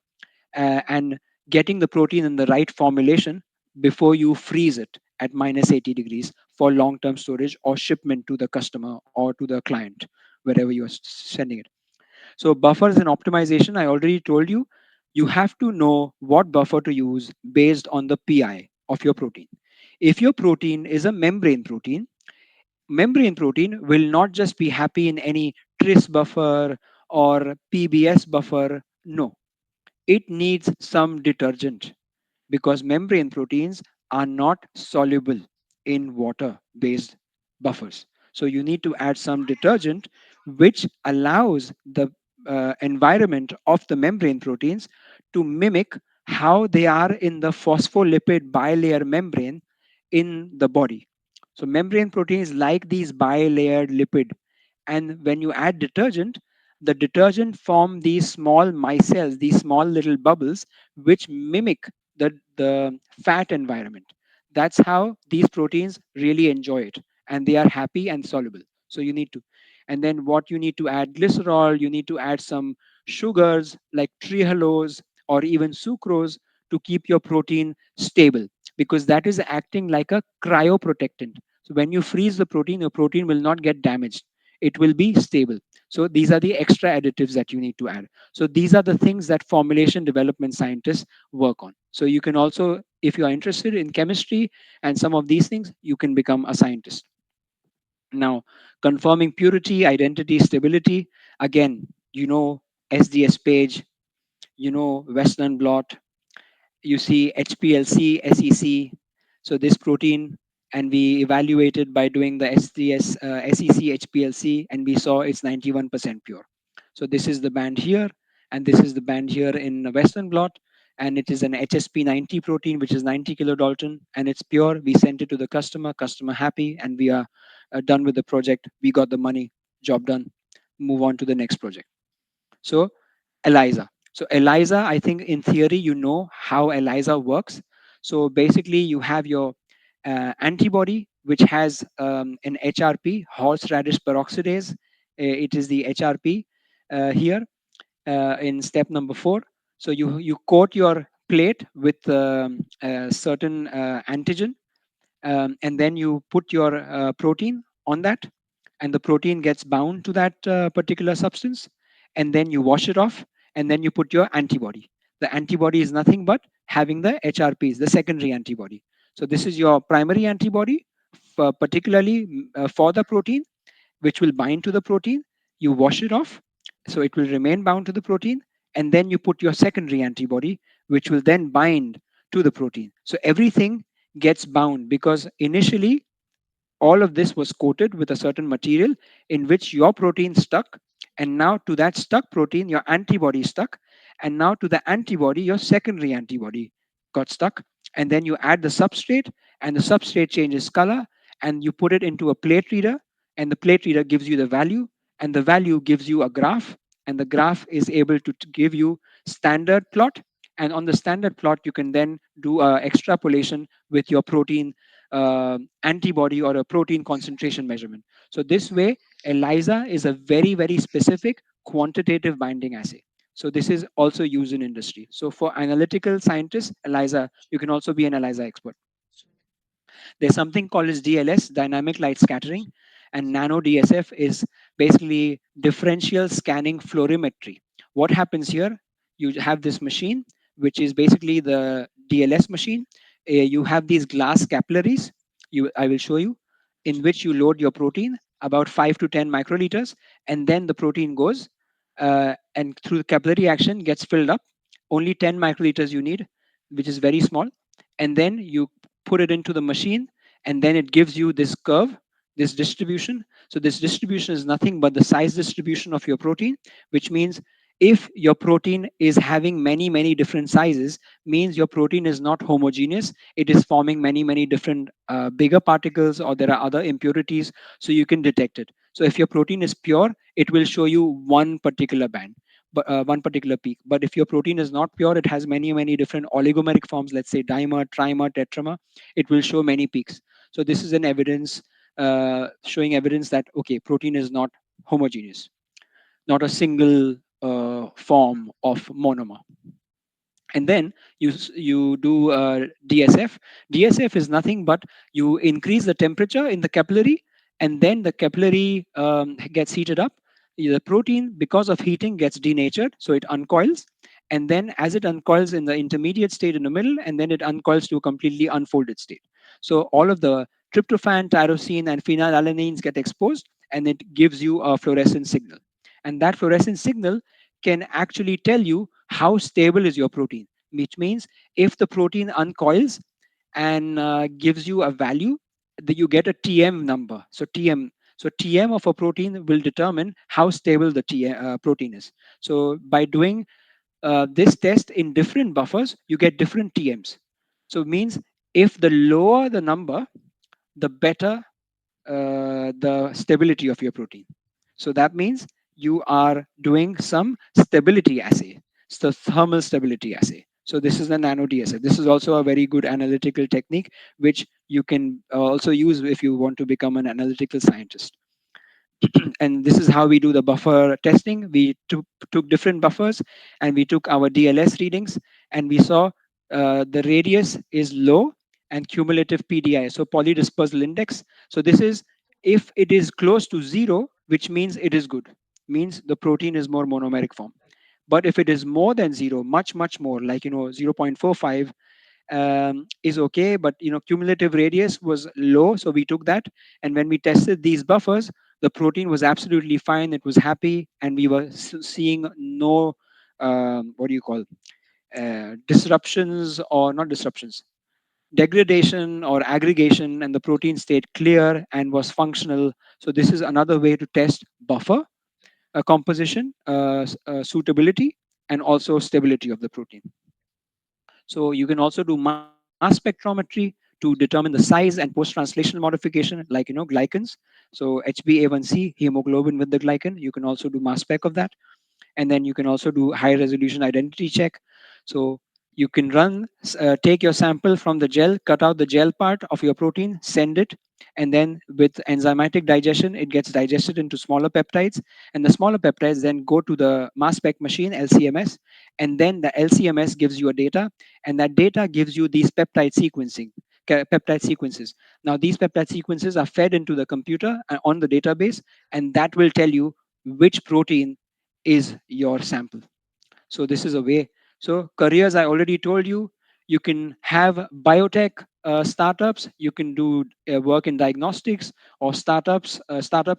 and getting the protein in the right formulation before you freeze it at minus 80 degrees for long term storage or shipment to the customer or to the client, wherever you are sending it. So, buffers and optimization, I already told you, you have to know what buffer to use based on the PI of your protein. If your protein is a membrane protein will not just be happy in any tris buffer or PBS buffer. No, it needs some detergent, because membrane proteins are not soluble in water based buffers. So you need to add some detergent which allows the environment of the membrane proteins to mimic how they are in the phospholipid bilayer membrane in the body. So membrane proteins like these bilayered lipid, and when you add detergent, the detergent form these small micelles, these small little bubbles which mimic the fat environment. That's how these proteins really enjoy it, and they are happy and soluble. So you need to. And then what you need to add glycerol, you need to add some sugars like trehalose or even sucrose to keep your protein stable, because that is acting like a cryoprotectant. So when you freeze the protein, your protein will not get damaged, it will be stable. So these are the extra additives that you need to add. So these are the things that formulation development scientists work on. So you can also, if you are interested in chemistry and some of these things, you can become a scientist. Now, confirming purity, identity, stability. Again, SDS page, Western blot, you see HPLC, SEC. So this protein, and we evaluated by doing the SDS, SEC, HPLC, and we saw it's 91% pure. So this is the band here, and this is the band here in the Western blot, and it is an HSP90 protein, which is 90 kilodalton, and it's pure. We sent it to the customer happy, and we are done with the project. We got the money, job done. Move on to the next project. So ELISA. So ELISA, I think in theory, you know how ELISA works. So basically, you have your antibody, which has an HRP, horseradish peroxidase. It is the HRP here in step number 4. So you coat your plate with a certain antigen, and then you put your protein on that, and the protein gets bound to that particular substance, and then you wash it off, and then you put your antibody. The antibody is nothing but having the HRPs, the secondary antibody. So this is your primary antibody, particularly for the protein, which will bind to the protein. You wash it off, So it will remain bound to the protein, and then you put your secondary antibody, which will then bind to the protein. So everything gets bound because initially all of this was coated with a certain material in which your protein stuck, and now to that stuck protein your antibody stuck, and now to the antibody your secondary antibody got stuck. And then you add the substrate, and the substrate changes color, and you put it into a plate reader, and the plate reader gives you the value, and the value gives you a graph, and the graph is able to give you standard plot. And on the standard plot you can then do a extrapolation with your protein antibody or a protein concentration measurement. So this way, ELISA is a very, very specific quantitative binding assay. So this is also used in industry. So for analytical scientists, ELISA, you can also be an ELISA expert. There's something called as DLS, dynamic light scattering, and nano DSF is basically differential scanning fluorimetry. What happens here? You have this machine, which is basically the DLS machine. You have these glass capillaries. I will show you, in which you load your protein about 5 to 10 microliters, and then the protein goes and through the capillary action gets filled up. Only 10 microliters you need, which is very small, and then you put it into the machine, and then it gives you this curve, this distribution. So this distribution is nothing but the size distribution of your protein, which means if your protein is having many different sizes, means your protein is not homogeneous. It is forming many different bigger particles, or there are other impurities, so you can detect it. So if your protein is pure, it will show you one particular band, but one particular peak. But if your protein is not pure, it has many different oligomeric forms, let's say dimer, trimer, tetramer, it will show many peaks. So this is an evidence, showing evidence that okay, protein is not homogeneous, not a single form of monomer. And then you do DSF. DSF is nothing but you increase the temperature in the capillary, and then the capillary gets heated up. The protein, because of heating, gets denatured, so it uncoils, and then as it uncoils in the intermediate state in the middle, and then it uncoils to a completely unfolded state. So all of the tryptophan, tyrosine, and phenylalanines get exposed, and it gives you a fluorescent signal. And that fluorescent signal can actually tell you how stable is your protein, which means if the protein uncoils and gives you a value, that you get a TM number. So TM of a protein will determine how stable the protein is. So by doing this test in different buffers, you get different TMs. So it means if the lower the number, the better the stability of your protein. So that means you are doing some stability assay, so thermal stability assay. So this is the nano DSF. This is also a very good analytical technique, which you can also use if you want to become an analytical scientist. And this is how we do the buffer testing. We took different buffers, and we took our DLS readings, and we saw the radius is low and cumulative PDI, so polydispersal index. So this is if it is close to zero, which means it is good, means the protein is more monomeric form. But if it is more than zero, much more, like 0.45, is okay, but cumulative radius was low, so we took that. And when we tested these buffers, the protein was absolutely fine, it was happy, and we were seeing no what do you call disruptions, or not disruptions, degradation or aggregation, and the protein stayed clear and was functional. So this is another way to test buffer composition, suitability, and also stability of the protein. So you can also do mass spectrometry to determine the size and post-translational modification, like glycans. So HbA1c, hemoglobin with the glycan, you can also do mass spec of that. And then you can also do high resolution identity check. So you can take your sample from the gel, cut out the gel part of your protein, send it, and then with enzymatic digestion it gets digested into smaller peptides, and the smaller peptides then go to the mass spec machine, LCMS, and then the LCMS gives you a data, and that data gives you these peptide sequences. Now these peptide sequences are fed into the computer on the database, and that will tell you which protein is your sample. So this is a way. So careers, I already told you, you can have biotech startups, you can do work in diagnostics, or startup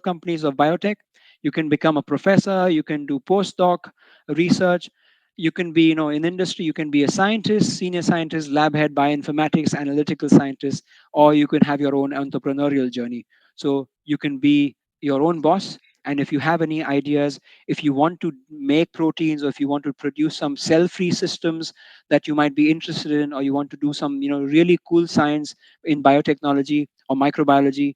companies of biotech. You can become a professor, you can do postdoc research, you can be, in industry, you can be a scientist, senior scientist, lab head, bioinformatics, analytical scientist, or you can have your own entrepreneurial journey. So you can be your own boss. And if you have any ideas, if you want to make proteins, or if you want to produce some cell-free systems that you might be interested in, or you want to do some, really cool science in biotechnology or microbiology,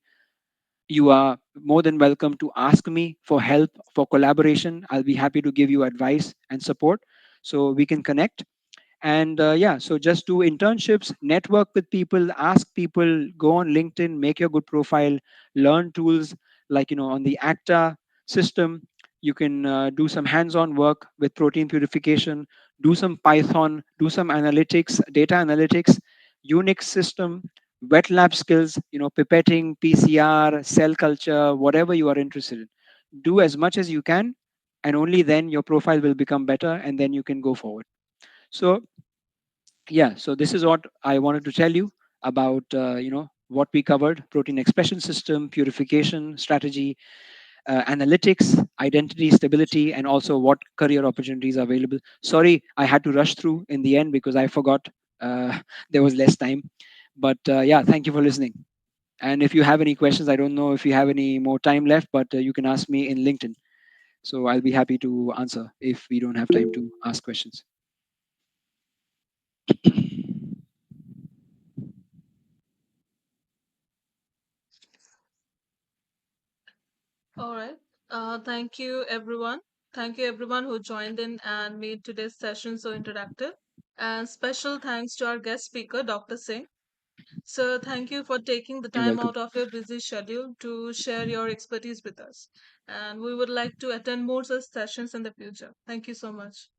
you are more than welcome to ask me for help, for collaboration. I'll be happy to give you advice and support so we can connect. And yeah, so just do internships, network with people, ask people, go on LinkedIn, make your good profile, learn tools like, on the ACTA system. You can do some hands-on work with protein purification, do some Python, do some analytics, data analytics, Unix system, wet lab skills, pipetting, PCR, cell culture, whatever you are interested in. Do as much as you can, and only then your profile will become better, and then you can go forward. So yeah, so this is what I wanted to tell you about, what we covered: protein expression system, purification strategy, analytics, identity stability, and also what career opportunities are available. Sorry, I had to rush through in the end because I forgot uh, there was less time. But yeah, thank you for listening. And if you have any questions, I don't know if you have any more time left, but you can ask me in LinkedIn. So I'll be happy to answer if we don't have time to ask questions. All right. Thank you, everyone. Thank you, everyone who joined in and made today's session so interactive. And special thanks to our guest speaker, Dr. Singh. So, thank you for taking the You're time welcome. out of your busy schedule to share your expertise with us. And we would like to attend more such sessions in the future. Thank you so much.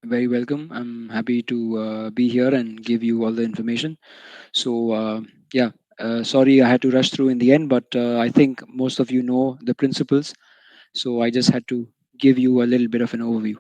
Very welcome. I'm happy to be here and give you all the information. So, yeah, sorry I had to rush through in the end, but I think most of you know the principles. So, I just had to give you a little bit of an overview.